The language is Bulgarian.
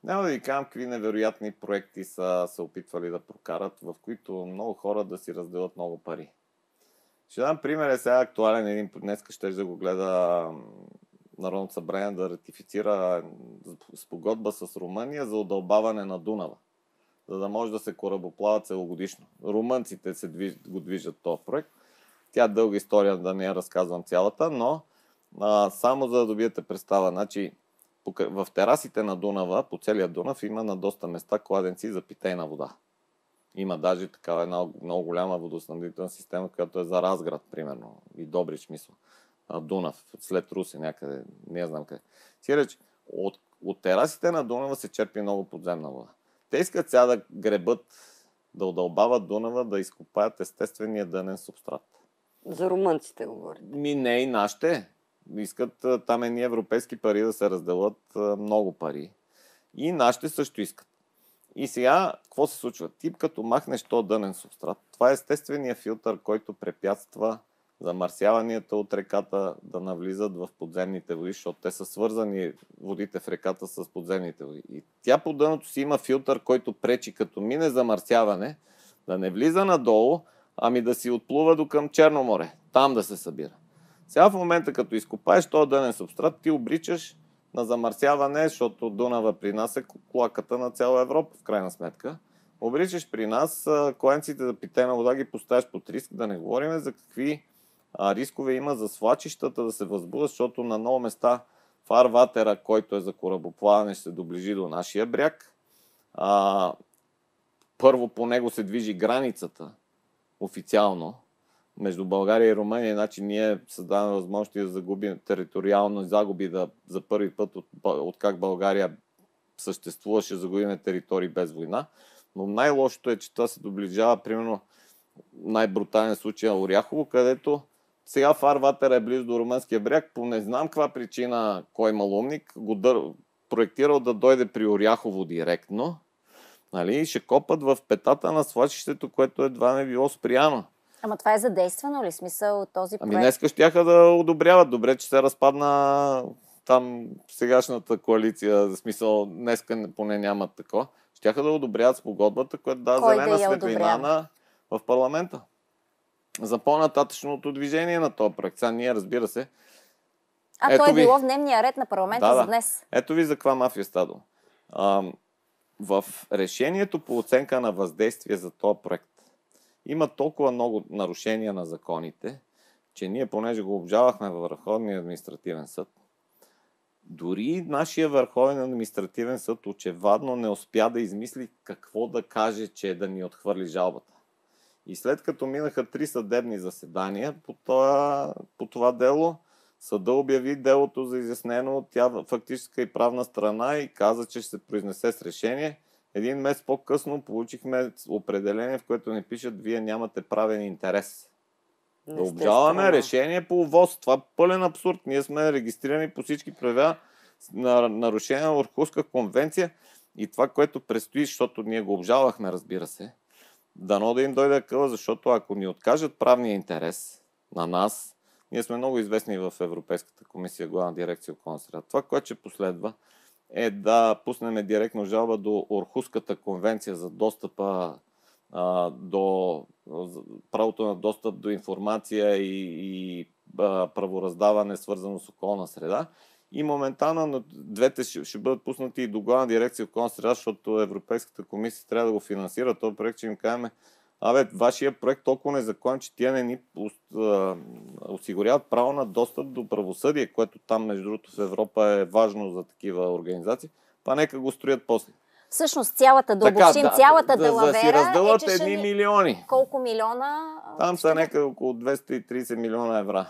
Няма да ви казвам какви невероятни проекти са се опитвали да прокарат, в които много хора да си разделят много пари. Ще дам пример, сега актуален един, днеска ще да го гледа Народното събрание да ратифицира спогодба с Румъния за удълбаване на Дунава, за да може да се корабоплава целогодишно. Румънците го движат този проект. Тя е дълга история, да не я разказвам цялата, но само за да добиете представа, значи в терасите на Дунава, по целия Дунав, има на доста места кладенци за питейна вода. Има даже такава една много голяма водоснабдителна система, която е за Разград, примерно, и Добрич, мисля. Дунав, след Русе някъде, не знам къде. Сиреч, от терасите на Дунава се черпи много подземна вода. Те искат сега да гребат, да удълбават Дунава, да изкопаят естествения дънен субстрат. За румънците говорите. Не и нашите. Искат там едни европейски пари да се разделят, много пари. И нашите също искат. И сега, какво се случва? Ти като махнеш този дънен субстрат, това е естественият филтър, който препятства замърсяванията от реката да навлизат в подземните води, защото те са свързани водите в реката с подземните води. И тя по дъното си има филтър, който пречи като мине замърсяване, да не влиза надолу, ами да си отплува до към Черно море, там да се събира. Сега в момента, като изкопаеш този дънен субстрат, ти обричаш на замърсяване, защото Дунава при нас е клаката на цяла Европа, в крайна сметка. Обричаш при нас кладенците за питейна вода ги поставяш под риск, да не говорим за какви рискове има за свлачищата да се възбудят, защото на много места фарватера, който е за корабоплаване, ще се доближи до нашия бряг. Първо по него се движи границата официално между България и Румъния, значи ние създаваме възможности да загубим териториално загуби за първи път от как България съществуваше, загубиме територии без война. Но най-лошото е, че това се доближава, примерно, най-брутален случай на Оряхово, където сега фарватер е близо до румънския бряг, по не знам каква причина, кой малумник го проектирал да дойде при Оряхово директно, нали, ще копат в петата на свлачището, което едва не било спряно. Ама това е задействано ли? Смисъл този проект? Днеска щяха да одобряват. Добре, че се разпадна там сегашната коалиция. В смисъл, днеска поне нямат такова. Щяха да одобряват спогодбата, която дава зелена светлина в парламента. За по-нататъчното движение на този проект. Сега ние, разбира се... то е било в дневния ред на парламента за днес. Ето ви за каква мафия стадо. В решението по оценка на въздействие за този проект има толкова много нарушения на законите, че ние, понеже го обжалвахме във Върховния административен съд, дори нашия Върховен административен съд очевадно не успя да измисли какво да каже, че да ни отхвърли жалбата. И след като минаха 3 съдебни заседания по това дело, съда обяви делото за изяснено от тя фактическа и правна страна и каза, че ще се произнесе с решение. 1 месец по-късно получихме определение, в което ни пишат: вие нямате правен интерес. Да обжалваме решение по ОВОС. Това е пълен абсурд. Ние сме регистрирани по всички правила на нарушение на Орхуска конвенция и това, което предстои, защото ние го обжалвахме, разбира се, дано да им дойде акъла, защото ако ни откажат правния интерес на нас, ние сме много известни в Европейската комисия, Главна дирекция околна среда. Това, което ще последва, е да пуснем директно жалба до Орхуската конвенция за достъпа до правото на достъп до информация и правораздаване, свързано с околна среда. И моментално двете ще бъдат пуснати и до Главна дирекция околна среда, защото Европейската комисия трябва да го финансира. този проект, ще им кажем: вашия проект толкова незаконен, че тия не ни осигуряват право на достъп до правосъдие, което там, между другото, в Европа е важно за такива организации. Нека го строят после. Всъщност цялата цялата далавера да си разделят едни милиони. Колко милиона? Там са някъде около 230 милиона евро.